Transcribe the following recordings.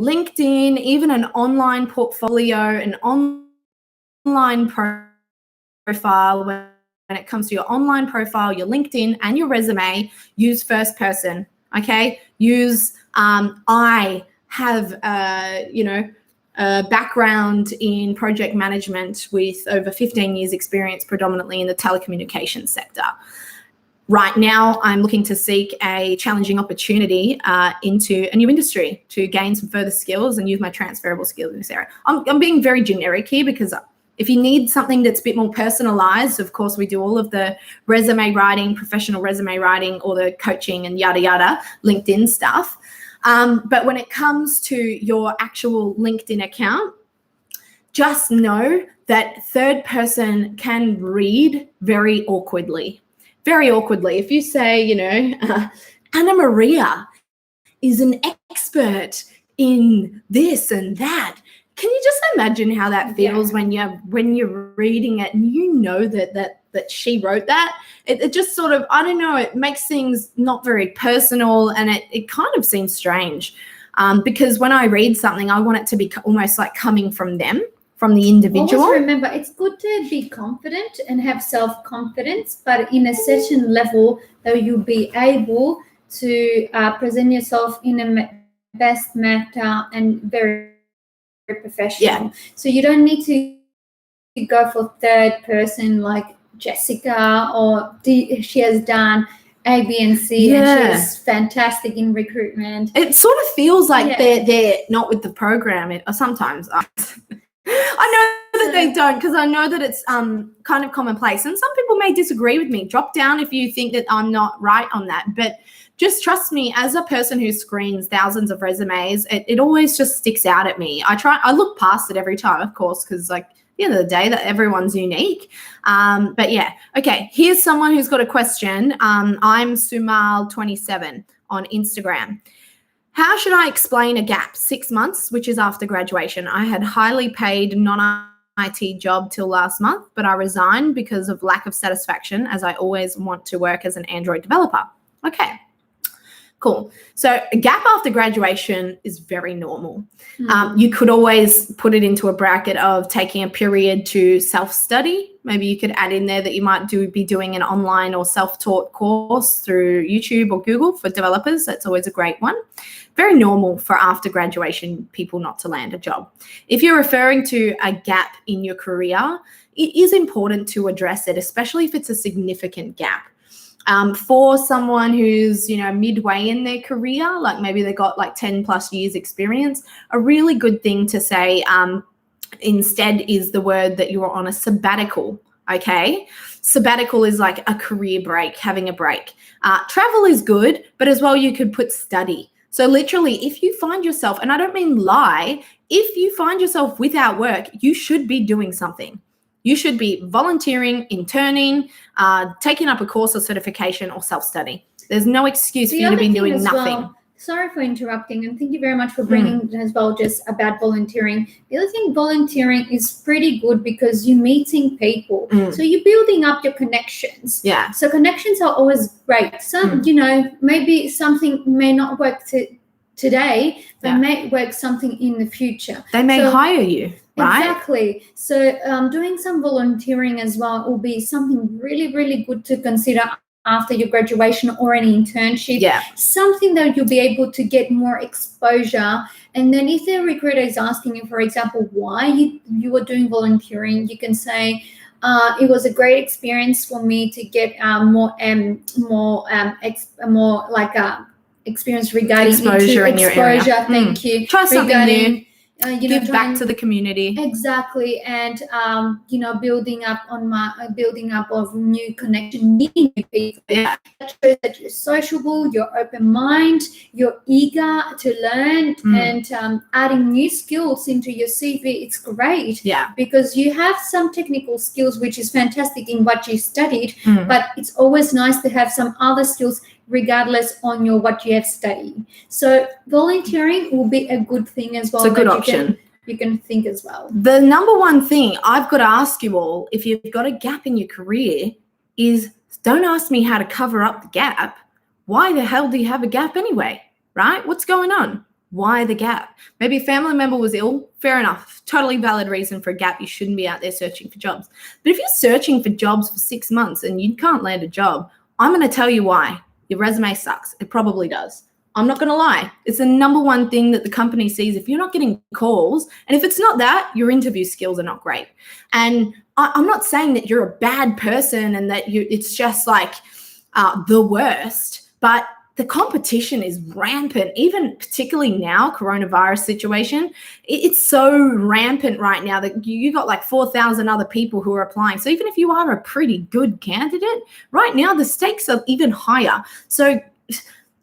LinkedIn, even an online portfolio, an online profile, when it comes to your online profile, your LinkedIn and your resume, use first person, okay? Use I have, a background in project management with over 15 years experience, predominantly in the telecommunications sector. Right now, I'm looking to seek a challenging opportunity into a new industry to gain some further skills and use my transferable skills in this area. I'm being very generic here because if you need something that's a bit more personalized, of course, we do all of the resume writing, professional resume writing, all the coaching and yada, yada, LinkedIn stuff. But when it comes to your actual LinkedIn account, just know that third person can read very awkwardly. Very awkwardly. If you say, Anna Maria is an expert in this and that, can you just imagine how that feels when you're reading it and you know that she wrote that? It just sort of, I don't know, it makes things not very personal, and it kind of seems strange because when I read something, I want it to be almost like coming from them, from the individual. Always remember, it's good to be confident and have self-confidence, but in a certain level that you'll be able to present yourself in a best manner and very professional. Yeah. So you don't need to go for third person like Jessica, or she has done A, B, and C, and she's fantastic in recruitment. It sort of feels like they're not with the program. Sometimes I know that they don't, because I know that it's kind of commonplace, and some people may disagree with me. Drop down if you think that I'm not right on that, but just trust me, as a person who screens thousands of resumes, it always just sticks out at me. I look past it every time, of course, because at the end of the day, that everyone's unique. But yeah, okay, here's someone who's got a question. I'm Sumal27 on Instagram. How should I explain a gap? 6 months, which is after graduation. I had highly paid non-IT job till last month, but I resigned because of lack of satisfaction, as I always want to work as an Android developer. Okay, cool. So a gap after graduation is very normal. You could always put it into a bracket of taking a period to self-study. Maybe you could add in there that you might be doing an online or self-taught course through YouTube or Google for developers. That's always a great one. Very normal for after graduation people not to land a job. If you're referring to a gap in your career, it is important to address it, especially if it's a significant gap. For someone who's, midway in their career, like maybe they got 10 plus years experience, a really good thing to say instead is the word that you're on a sabbatical, okay? Sabbatical is like a career break, having a break. Travel is good, but as well you could put study. So literally, if you find yourself, and I don't mean lie, if you find yourself without work, you should be doing something. You should be volunteering, interning, taking up a course or certification, or self-study. There's no excuse for you to be doing nothing. Sorry for interrupting, and thank you very much for bringing as well just about volunteering. The other thing, volunteering is pretty good because you're meeting people. So you're building up your connections. Yeah. So connections are always great. Some, maybe something may not work today, but may work something in the future. They may hire you. Right? Exactly. So doing some volunteering as well will be something really, really good to consider after your graduation or an internship. Yeah. Something that you'll be able to get more exposure. And then if the recruiter is asking you, for example, why you were doing volunteering, you can say, it was a great experience for me to get more experience regarding exposure in your area. Thank you. Try something new. Give back to the community. Exactly, and building up of new connection, meeting new people. Yeah. That shows that you're sociable, you're open mind, you're eager to learn, and adding new skills into your CV. It's great. Yeah. Because you have some technical skills, which is fantastic in what you studied, but it's always nice to have some other skills regardless on what you have studied. So volunteering will be a good thing as well. It's a good option. You can think as well. The number one thing I've got to ask you all, if you've got a gap in your career, is don't ask me how to cover up the gap. Why the hell do you have a gap anyway? Right? What's going on? Why the gap? Maybe a family member was ill. Fair enough. Totally valid reason for a gap. You shouldn't be out there searching for jobs. But if you're searching for jobs for 6 months and you can't land a job, I'm going to tell you why. Your resume sucks. It probably does. I'm not going to lie. It's the number one thing that the company sees. If you're not getting calls, and if it's not that, your interview skills are not great. And I'm not saying that you're a bad person and that it's just like the worst, but the competition is rampant, even particularly now, coronavirus situation. It's so rampant right now that you got like 4,000 other people who are applying. So even if you are a pretty good candidate, right now the stakes are even higher. So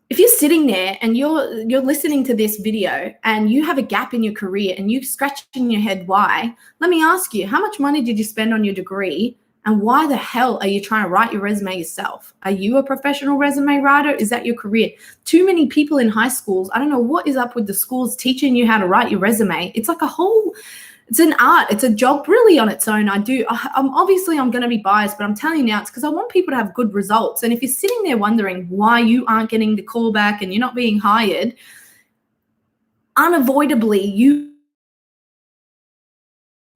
if you're sitting there and you're listening to this video and you have a gap in your career and you're scratching your head why, let me ask you, how much money did you spend on your degree? And why the hell are you trying to write your resume yourself? Are you a professional resume writer? Is that your career? Too many people in high schools, I don't know what is up with the schools teaching you how to write your resume. It's like it's an art. It's a job really on its own. I'm going to be biased, but I'm telling you now, it's because I want people to have good results. And if you're sitting there wondering why you aren't getting the call back and you're not being hired, unavoidably, you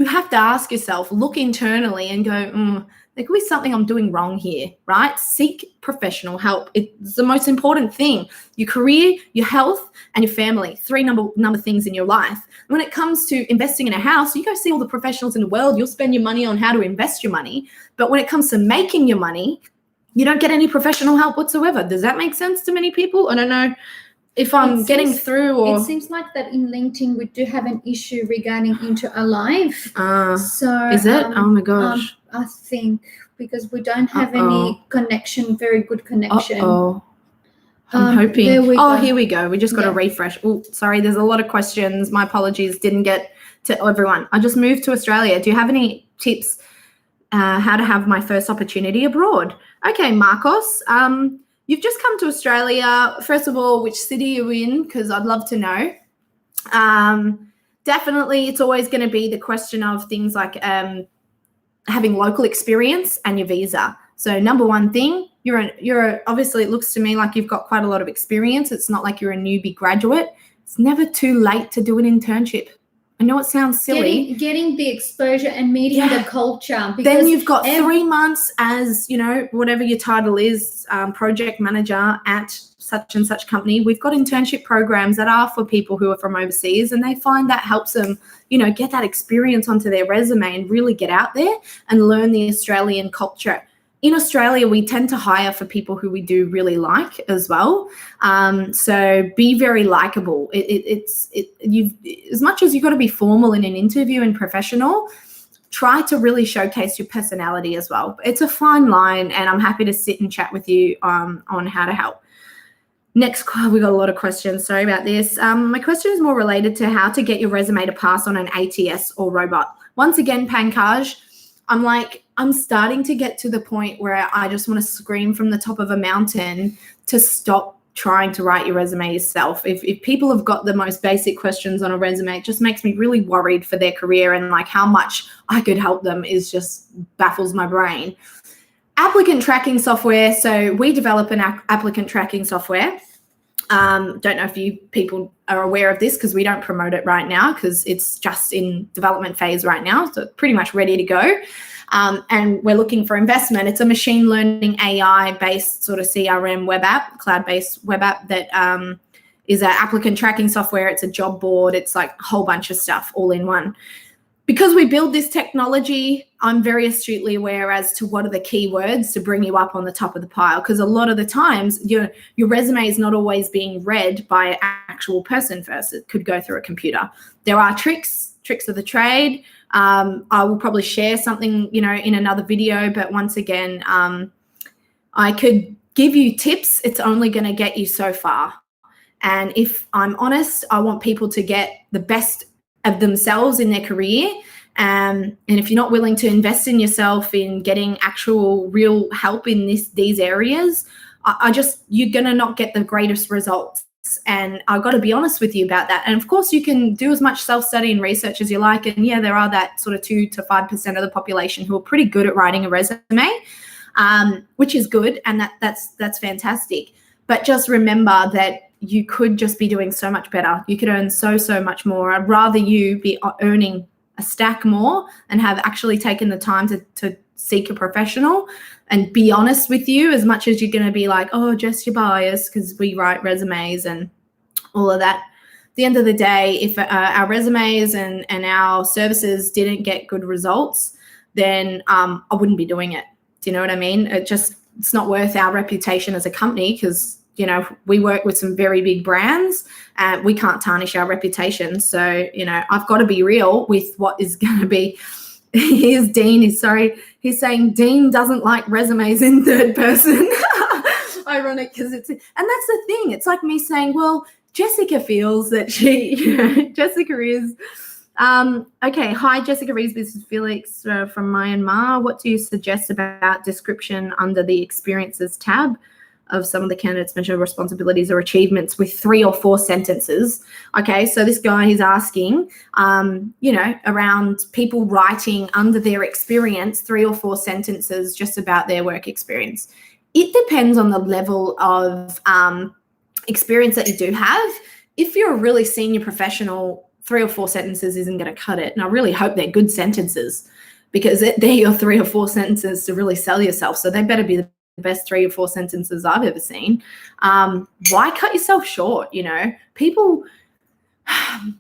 have to ask yourself, look internally and go, there could be something I'm doing wrong here, right? Seek professional help. It's the most important thing. Your career, your health, and your family. 3 number things in your life. When it comes to investing in a house, you go see all the professionals in the world. You'll spend your money on how to invest your money. But when it comes to making your money, you don't get any professional help whatsoever. Does that make sense to many people? I don't know if I'm getting through. Or it seems like that in LinkedIn we do have an issue regarding Into Alive. So is it? Oh my gosh. I think because we don't have any connection, very good connection. I'm hoping. Here we go. We just got to refresh. Oh, sorry. There's a lot of questions. My apologies. Didn't get to everyone. I just moved to Australia. Do you have any tips how to have my first opportunity abroad? Okay, Marcos. You've just come to Australia. First of all, which city are you in? Because I'd love to know. Definitely, it's always going to be the question of things like having local experience and your visa. So number one thing, you're obviously, it looks to me like you've got quite a lot of experience. It's not like you're a newbie graduate. It's never too late to do an internship. I know it sounds silly. Getting the exposure and meeting the culture. Because then you've got 3 months as, whatever your title is, project manager at such and such company. We've got internship programs that are for people who are from overseas, and they find that helps them, get that experience onto their resume and really get out there and learn the Australian culture. In Australia, we tend to hire for people who we do really like as well. So be very likable. As much as you've got to be formal in an interview and professional, try to really showcase your personality as well. It's a fine line, and I'm happy to sit and chat with you on how to help. Next, we got a lot of questions. Sorry about this. My question is more related to how to get your resume to pass on an ATS or robot. Once again, Pankaj, I'm starting to get to the point where I just want to scream from the top of a mountain to stop trying to write your resume yourself. If people have got the most basic questions on a resume, it just makes me really worried for their career, and how much I could help them is just baffles my brain. Applicant tracking software. So we develop an applicant tracking software. Don't know if people are aware of this because we don't promote it right now because it's just in development phase right now. So pretty much ready to go. And we're looking for investment. It's a machine learning AI-based sort of CRM web app, cloud-based web app that is an applicant tracking software. It's a job board. It's like a whole bunch of stuff all in one. Because we build this technology, I'm very astutely aware as to what are the keywords to bring you up on the top of the pile. Because a lot of the times your resume is not always being read by an actual person first. It could go through a computer. There are tricks of the trade. I will probably share something, in another video. But once again, I could give you tips. It's only going to get you so far. And if I'm honest, I want people to get the best of themselves in their career. And if you're not willing to invest in yourself in getting actual real help in these areas, you're going to not get the greatest results. And I've got to be honest with you about that. And of course, you can do as much self-study and research as you like. And there are that sort of 2 to 5% of the population who are pretty good at writing a resume, which is good. And that's fantastic. But just remember that you could just be doing so much better. You could earn so much more. I'd rather you be earning a stack more and have actually taken the time to seek a professional and be honest with you, as much as you're going to be like, oh, Jess, you're biased because we write resumes and all of that. At the end of the day, if our resumes and our services didn't get good results, then I wouldn't be doing it. Do you know what I mean? It's not worth our reputation as a company, because, you know, we work with some very big brands and we can't tarnish our reputation. So, you know, I've got to be real with what is going to be. Here's Dean. He's saying Dean doesn't like resumes in third person. Ironic, because and that's the thing. It's like me saying, well, Jessica feels that Jessica is. Okay. Hi, Jessica Rees. This is Felix from Myanmar. What do you suggest about description under the experiences tab of some of the candidates' mentioned responsibilities or achievements with 3 or 4 sentences? Okay, so this guy is asking, you know, around people writing under their experience 3 or 4 sentences just about their work experience. It depends on the level of experience that you do have. If you're a really senior professional, 3 or 4 sentences isn't going to cut it. And I really hope they're good sentences, because they're your 3 or 4 sentences to really sell yourself. So they better be the best 3 or 4 sentences I've ever seen. Why cut yourself short? You know, people, I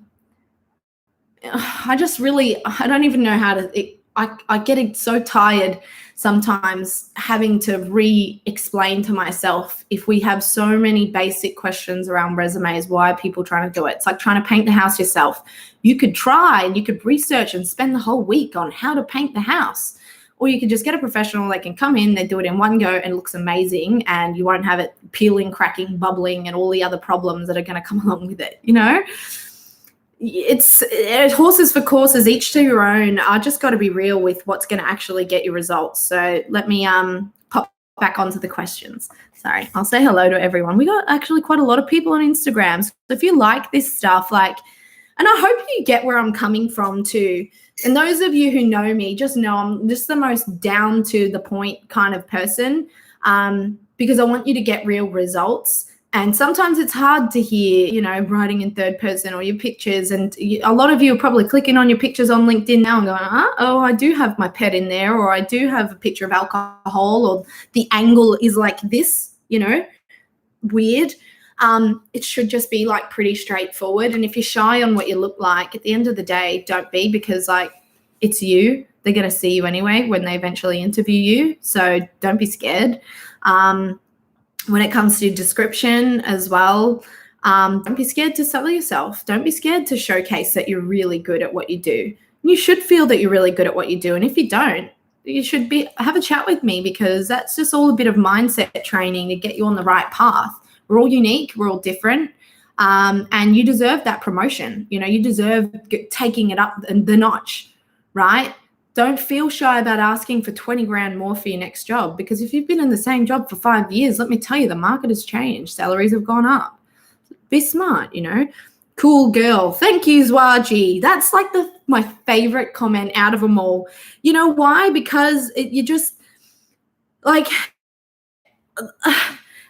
don't even know how to, I get so tired sometimes having to re-explain to myself, if we have so many basic questions around resumes, why are people trying to do it? It's like trying to paint the house yourself. You could try and you could research and spend the whole week on how to paint the house. Or you could just get a professional. They can come in, they do it in one go, and it looks amazing, and you won't have it peeling, cracking, bubbling, and all the other problems that are going to come along with it, you know? It's horses for courses, each to your own. I just got to be real with what's going to actually get you results. So let me pop back onto the questions. Sorry, I'll say hello to everyone. We got actually quite a lot of people on Instagram. So if you like this stuff, and I hope you get where I'm coming from too. And those of you who know me just know I'm just the most down to the point kind of person, because I want you to get real results. And sometimes it's hard to hear, you know, writing in third person or your pictures. And a lot of you are probably clicking on your pictures on LinkedIn now and going, oh, I do have my pet in there, or I do have a picture of alcohol, or the angle is like this, you know, weird. It should just be like pretty straightforward. And if you're shy on what you look like, at the end of the day, don't be, because like it's you. They're going to see you anyway when they eventually interview you. So don't be scared. When it comes to description as well, don't be scared to sell yourself. Don't be scared to showcase that you're really good at what you do. You should feel that you're really good at what you do. And if you don't, you should have a chat with me, because that's just all a bit of mindset training to get you on the right path. We're all unique. We're all different. And you deserve that promotion. You know, you deserve taking it up the notch, right? Don't feel shy about asking for 20 grand more for your next job, because if you've been in the same job for 5 years, let me tell you, the market has changed. Salaries have gone up. Be smart, you know. Cool girl. Thank you, Zwaji. That's like my favorite comment out of them all. You know why? Because you just like,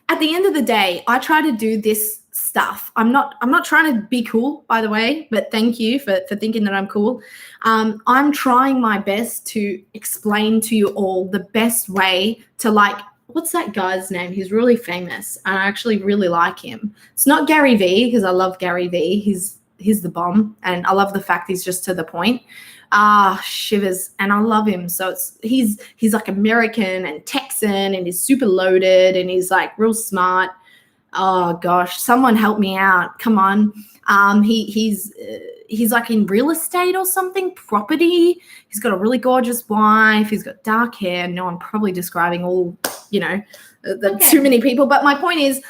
at the end of the day, I try to do this stuff. I'm not trying to be cool, by the way, but thank you for thinking that I'm cool. I'm trying my best to explain to you all the best way to, like, what's that guy's name? He's really famous, and I actually really like him. It's not Gary Vee, because I love Gary Vee. He's the bomb, and I love the fact he's just to the point. Shivers, and I love him. So he's like American and Texan, and he's super loaded, and he's like real smart. Oh gosh, someone help me out. Come on. He's like in real estate or something, property. He's got a really gorgeous wife. He's got dark hair. No, I'm probably describing all, you know, too many people. But my point is,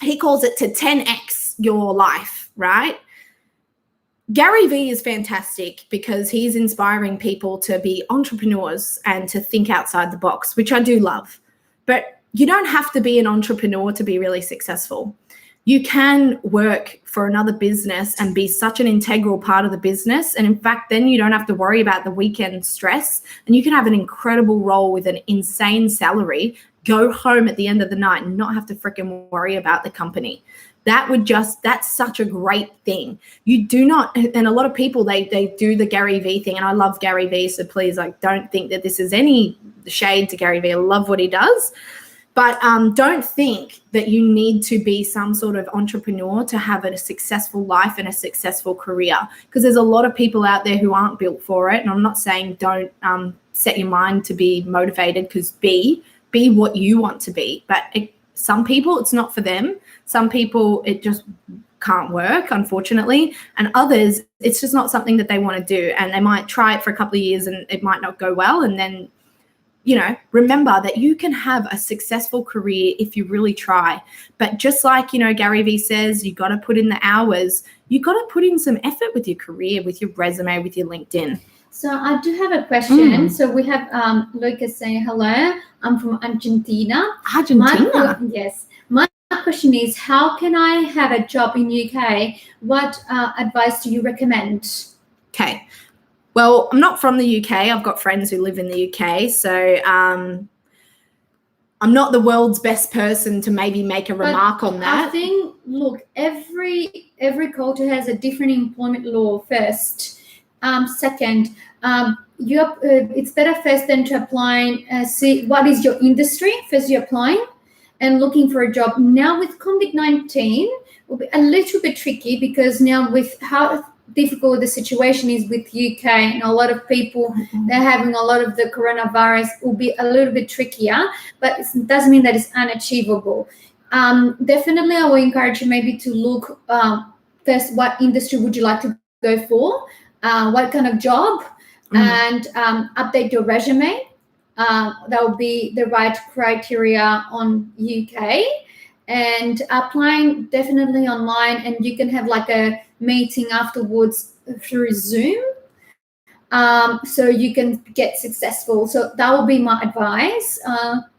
he calls it to 10x your life, right? Gary Vee is fantastic because he's inspiring people to be entrepreneurs and to think outside the box, which I do love. But you don't have to be an entrepreneur to be really successful. You can work for another business and be such an integral part of the business. And in fact, then you don't have to worry about the weekend stress, and you can have an incredible role with an insane salary go home at the end of the night and not have to freaking worry about the company. That's such a great thing. You do not, and a lot of people, they do the Gary Vee thing, and I love Gary Vee, so please, like, don't think that this is any shade to Gary Vee. I love what he does. But don't think that you need to be some sort of entrepreneur to have a successful life and a successful career, because there's a lot of people out there who aren't built for it. And I'm not saying don't set your mind to be motivated, because be what you want to be. But some people, it's not for them. Some people, it just can't work, unfortunately. And others, it's just not something that they want to do. And they might try it for a couple of years and it might not go well. And then, you know, remember that you can have a successful career if you really try. But just like, you know, Gary Vee says, you got to put in the hours. You got to put in some effort with your career, with your resume, with your LinkedIn. So I do have a question. So we have Lucas saying, hello, I'm from Argentina. Argentina? Yes. My question is, how can I have a job in UK? What advice do you recommend? Okay. Well, I'm not from the UK. I've got friends who live in the UK. So I'm not the world's best person to maybe make a remark on that. I think, look, every culture has a different employment law first. Second, it's better first than to apply and see what is your industry. First you're applying and looking for a job. Now with COVID-19, will be a little bit tricky, because now with how difficult the situation is with UK and a lot of people, they're having a lot of the coronavirus, will be a little bit trickier, but it doesn't mean that it's unachievable. Definitely I will encourage you maybe to look first, what industry would you like to go for, what kind of job, and update your resume. That will be the right criteria on UK. And applying definitely online, and you can have like a meeting afterwards through Zoom, so you can get successful. So that will be my advice.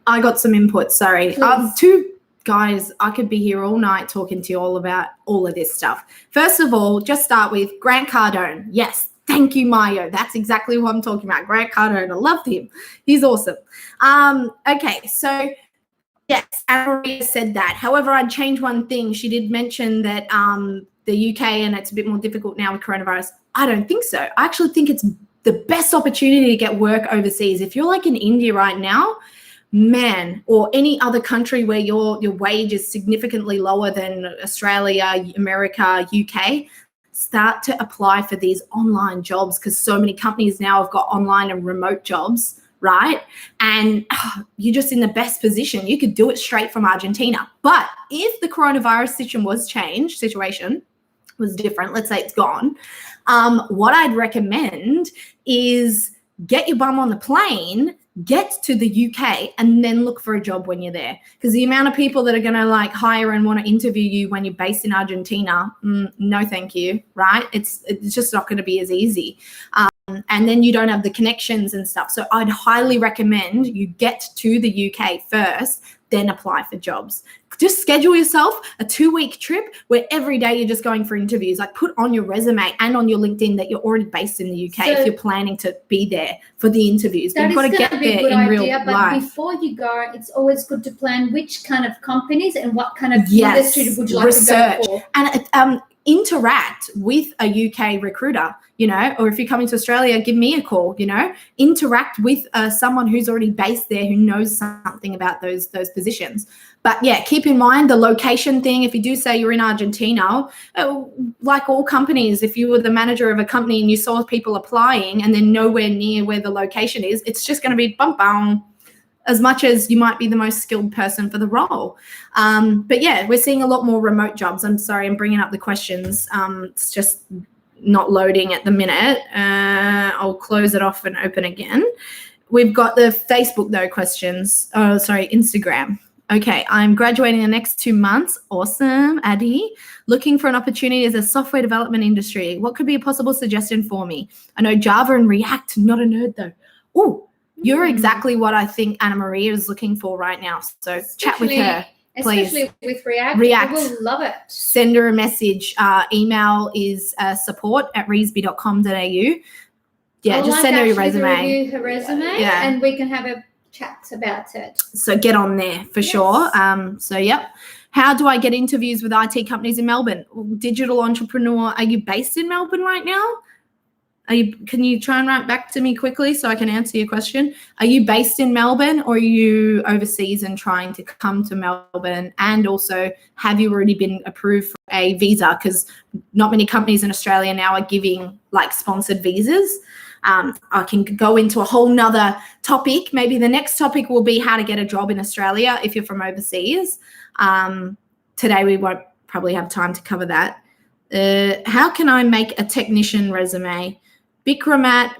I got some input, sorry. Two guys, I could be here all night talking to you all about all of this stuff. First of all, just start with Grant Cardone. Yes, thank you, Mario. That's exactly what I'm talking about. Grant Cardone, I loved him. He's awesome. Okay, so yes, Anna-Maria said that. However, I'd change one thing. She did mention that the UK, and it's a bit more difficult now with coronavirus. I don't think so. I actually think it's the best opportunity to get work overseas. If you're like in India right now, man, or any other country where your wage is significantly lower than Australia, America, UK, start to apply for these online jobs, because so many companies now have got online and remote jobs, right? And you're just in the best position. You could do it straight from Argentina. But if the coronavirus situation was different, let's say it's gone, what I'd recommend is get your bum on the plane, get to the UK, and then look for a job when you're there. Because the amount of people that are going to like hire and want to interview you when you're based in Argentina, no thank you, right? It's just not going to be as easy. And then you don't have the connections and stuff. So I'd highly recommend you get to the UK first, then apply for jobs. Just schedule yourself a 2-week trip where every day you're just going for interviews. Like, put on your resume and on your LinkedIn that you're already based in the UK if you're planning to be there for the interviews. But you've got to get there in real life. But before you go, it's always good to plan which kind of companies and what kind of industry would you like to go for. And interact with a UK recruiter, you know, or if you're coming to Australia, give me a call, you know, interact with someone who's already based there who knows something about those positions. But yeah, keep in mind the location thing. If you do say you're in Argentina, like all companies, if you were the manager of a company and you saw people applying and they're nowhere near where the location is, it's just going to be bum bum, as much as you might be the most skilled person for the role. But yeah, we're seeing a lot more remote jobs. I'm sorry, I'm bringing up the questions. It's just not loading at the minute. I'll close it off and open again. We've got the Facebook though questions. Oh, sorry, Instagram. Okay, I'm graduating the next 2 months. Awesome, Addy. Looking for an opportunity as a software development industry. What could be a possible suggestion for me? I know Java and React, not a nerd though. Oh, you're exactly what I think Anna-Maria is looking for right now. So chat with her, please. Especially with React. I will love it. Send her a message. Email is support@reesby.com.au. Yeah, just send her your resume. Review her resume, and we can have a chats about it. So get on there for sure. So, yep. How do I get interviews with IT companies in Melbourne? Digital entrepreneur, are you based in Melbourne right now? Can you try and write back to me quickly so I can answer your question? Are you based in Melbourne, or are you overseas and trying to come to Melbourne? And also, have you already been approved for a visa? Because not many companies in Australia now are giving like sponsored visas. I can go into a whole nother topic. Maybe the next topic will be how to get a job in Australia if you're from overseas. Today we won't probably have time to cover that. How can I make a technician resume? Bikramjit,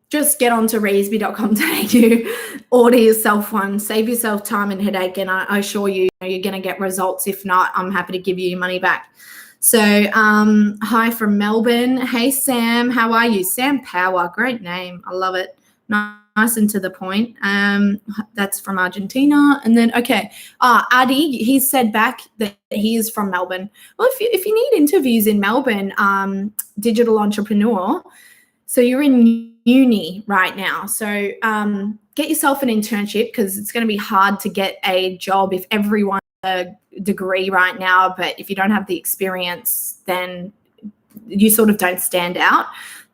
just get onto reesby.com.au, order yourself one, save yourself time and headache, and I assure you, you're going to get results. If not, I'm happy to give you your money back. So hi from Melbourne. Hey, Sam, how are you? Sam Power, great name. I love it. Nice and to the point. That's from Argentina. And then, okay, Adi, he said back that he is from Melbourne. Well, if you need interviews in Melbourne, digital entrepreneur, so you're in uni right now. So get yourself an internship, because it's going to be hard to get a job if everyone has a degree right now, but if you don't have the experience, then you sort of don't stand out.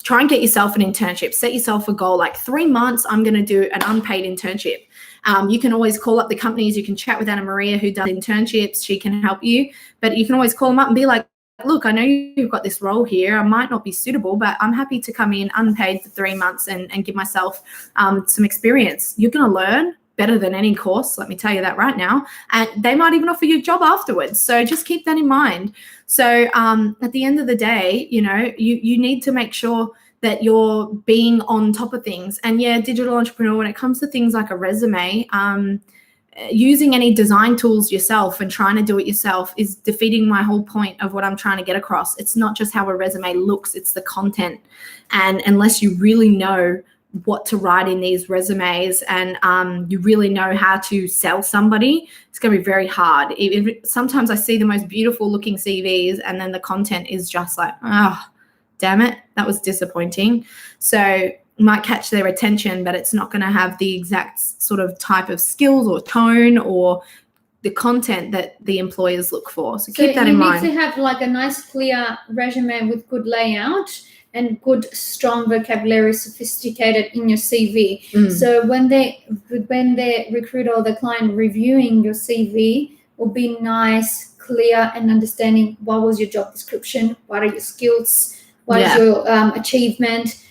Try and get yourself an internship. Set yourself a goal, like 3 months, I'm going to do an unpaid internship. You can always call up the companies. You can chat with Anna Maria, who does internships. She can help you. But you can always call them up and be like, look, I know you've got this role here. I might not be suitable, but I'm happy to come in unpaid for 3 months and give myself some experience. You're going to learn better than any course, let me tell you that right now. And they might even offer you a job afterwards. So just keep that in mind. So at the end of the day, you need to make sure that you're being on top of things. And yeah, digital entrepreneur, when it comes to things like a resume, using any design tools yourself and trying to do it yourself is defeating my whole point of what I'm trying to get across. It's not just how a resume looks, it's the content. And unless you really know what to write in these resumes and you really know how to sell somebody, it's going to be very hard. Sometimes I see the most beautiful looking CVs and then the content is just like, oh, damn it, that was disappointing. So might catch their attention, but it's not going to have the exact sort of type of skills or tone or the content that the employers look for. So keep that in mind. You need to have like a nice clear resume with good layout and good strong vocabulary, sophisticated in your CV. So when the recruiter or the client reviewing your CV, will be nice, clear, and understanding what was your job description, what are your skills, what is your achievement,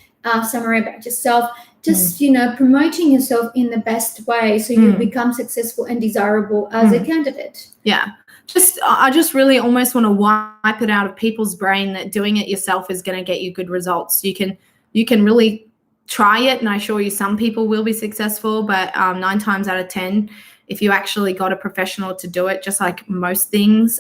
summary about yourself. Just promoting yourself in the best way so you become successful and desirable as a candidate. I just really almost want to wipe it out of people's brain that doing it yourself is going to get you good results. You can really try it, and I assure you some people will be successful, but 9 times out of 10, if you actually got a professional to do it, just like most things,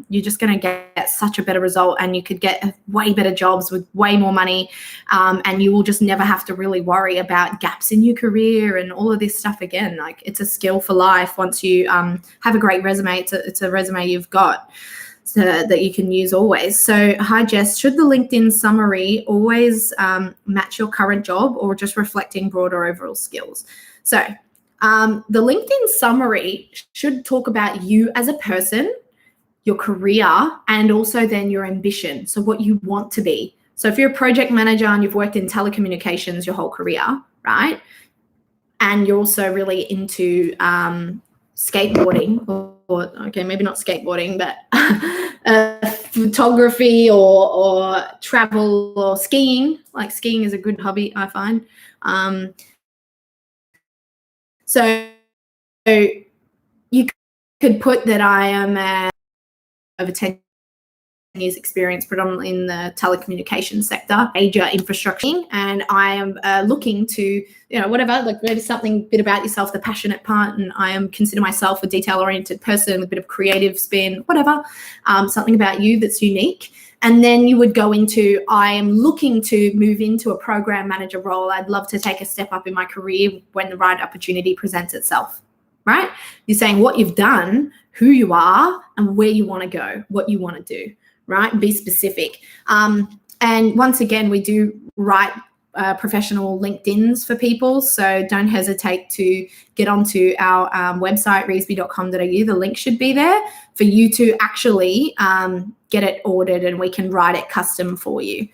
you're just going to get such a better result, and you could get way better jobs with way more money, and you will just never have to really worry about gaps in your career and all of this stuff again. Like, it's a skill for life. Once you have a great resume, it's a resume you've got so that you can use always. So hi, Jess, should the LinkedIn summary always match your current job or just reflecting broader overall skills? So the LinkedIn summary should talk about you as a person, your career, and also then your ambition. So what you want to be. So if you're a project manager and you've worked in telecommunications your whole career, right? And you're also really into skateboarding or okay, maybe not skateboarding, but photography or travel or skiing. Like skiing is a good hobby, I find. So you could put that I am over 10 years experience predominantly in the telecommunications sector, major infrastructure, and I am looking to, whatever, like maybe something bit about yourself, the passionate part, and I am consider myself a detail-oriented person with a bit of creative spin, whatever, something about you that's unique. And then you would go into, I am looking to move into a program manager role. I'd love to take a step up in my career when the right opportunity presents itself, right? You're saying what you've done, who you are, and where you want to go, what you want to do, right? Be specific. And once again, we do write professional LinkedIns for people. So don't hesitate to get onto our website, reesby.com.au. The link should be there for you to actually get it ordered, and we can write it custom for you.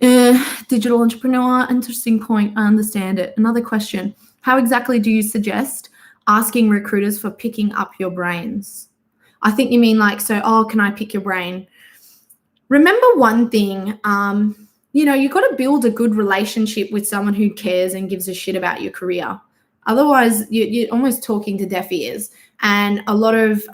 Digital entrepreneur, interesting point. I understand it. Another question. How exactly do you suggest asking recruiters for picking up your brains? I think you mean like, so, can I pick your brain? Remember one thing, you've got to build a good relationship with someone who cares and gives a shit about your career. Otherwise, you're almost talking to deaf ears. And a lot of,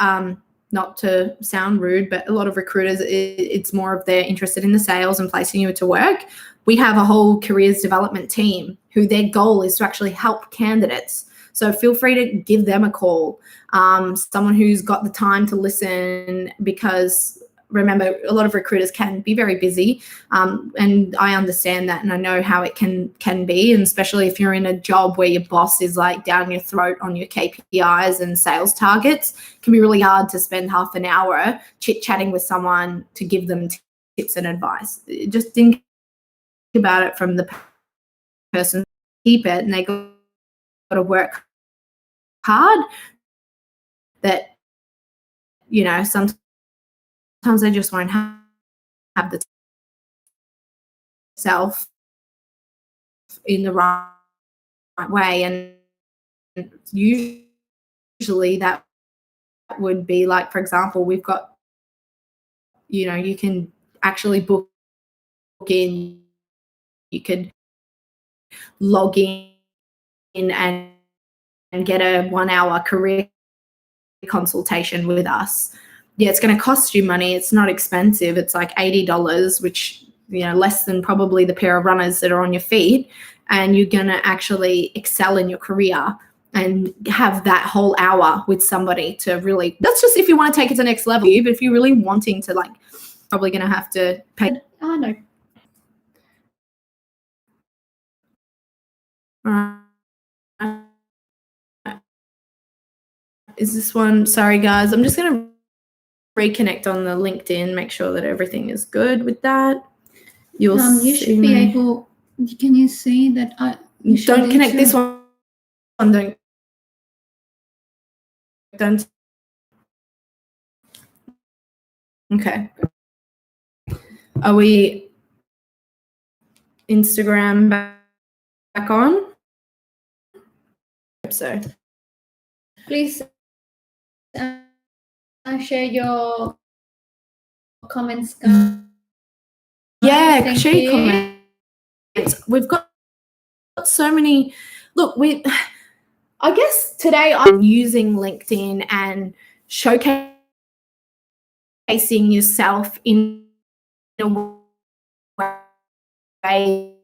not to sound rude, but a lot of recruiters, it's more of they're interested in the sales and placing you to work. We have a whole careers development team who their goal is to actually help candidates. So feel free to give them a call. Someone who's got the time to listen, because remember, a lot of recruiters can be very busy, and I understand that, and I know how it can be, and especially if you're in a job where your boss is like down your throat on your KPIs and sales targets. It can be really hard to spend half an hour chit-chatting with someone to give them tips and advice. Just think about it from the person keep it, and they got to work hard. That sometimes they just won't have the self in the right way, and usually that would be like, for example, we've got, you can actually book in, you could log in and get a 1-hour career consultation with us. Yeah, it's going to cost you money. It's not expensive. It's like $80, which, less than probably the pair of runners that are on your feet. And you're going to actually excel in your career and have that whole hour with somebody to really, that's just if you want to take it to the next level. But if you're really wanting to, probably going to have to pay. Oh, no. Is this one? Sorry, guys. I'm just going to reconnect on the LinkedIn, make sure that everything is good with that. You should be able. Can you see that? Don't connect this one. Don't. Okay. Are we Instagram back on? So please share your comments. Yeah, share your comments. We've got so many. Look, I guess today I'm using LinkedIn and showcasing yourself in a way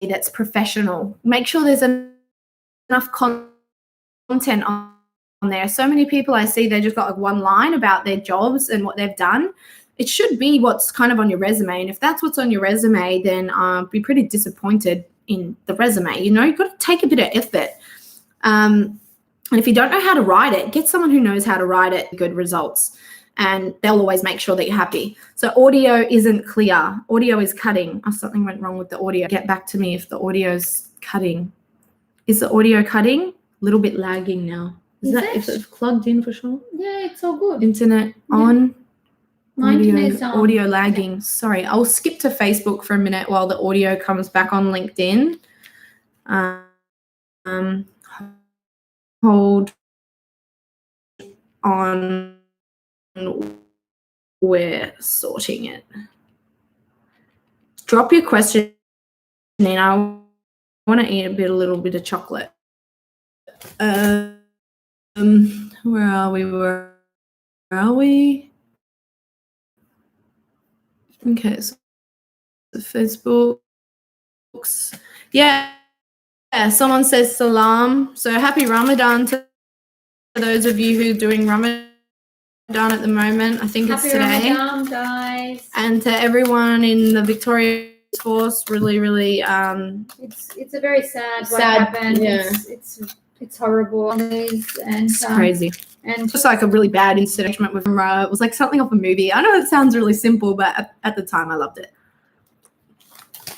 that's professional. Make sure there's enough content on there. So many people I see, they just got one line about their jobs and what they've done. It should be what's kind of on your resume. And if that's what's on your resume, then be pretty disappointed in the resume. You've got to take a bit of effort. And if you don't know how to write it, get someone who knows how to write it, good results. And they'll always make sure that you're happy. So audio isn't clear. Audio is cutting. Oh, something went wrong with the audio. Get back to me if the audio's cutting. Is the audio cutting? A little bit lagging now. Is it plugged in for sure? Yeah, it's all good. Internet on. My internet's on. Audio lagging. Sorry, I'll skip to Facebook for a minute while the audio comes back on LinkedIn. Hold on. We're sorting it. Drop your question in. I want to eat a little bit of chocolate. Where are we? Where are we? Okay, so the Facebooks. Yeah, someone says salam. So happy Ramadan to those of you who are doing Ramadan at the moment. I think happy it's today. Ramadan, guys. And to everyone in the Victoria Force, really, really. It's a very sad what happened. Yeah. It's horrible. And it's crazy. And just like a really bad incident with it was like something off a movie. I know it sounds really simple, but at the time I loved it.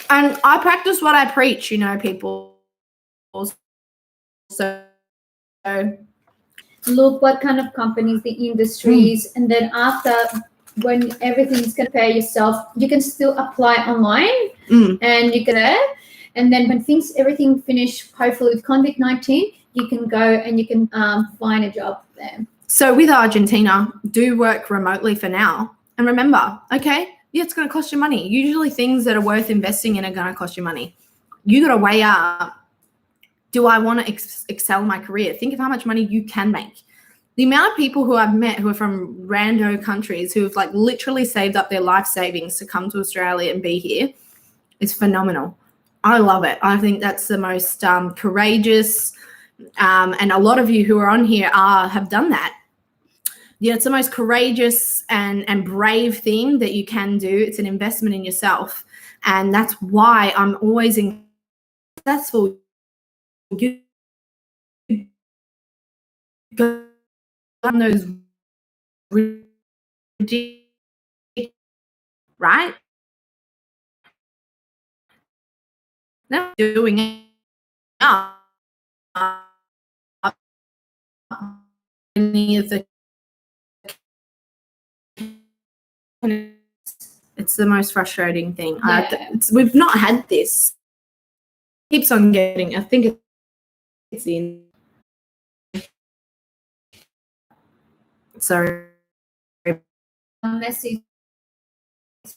And I practice what I preach, people. So look what kind of companies, the industries, and then after, when everything's going to pay yourself, you can still apply online and you can, and then when everything finish, hopefully with COVID-19, you can go and you can find a job there. So with Argentina, do work remotely for now. And remember, okay, yeah, it's going to cost you money. Usually things that are worth investing in are going to cost you money. You got to weigh up, do I want to excel my career? Think of how much money you can make. The amount of people who I've met who are from rando countries who have like literally saved up their life savings to come to Australia and be here is phenomenal. I love it. I think that's the most courageous, and a lot of you who are on here have done that. Yeah, it's the most courageous and brave thing that you can do. It's an investment in yourself. And that's why I'm always successful. You go on those, right? Now doing it any of the, it's the most frustrating thing. Yeah. We've not had this. Keeps on getting. I think it's in. Sorry. Message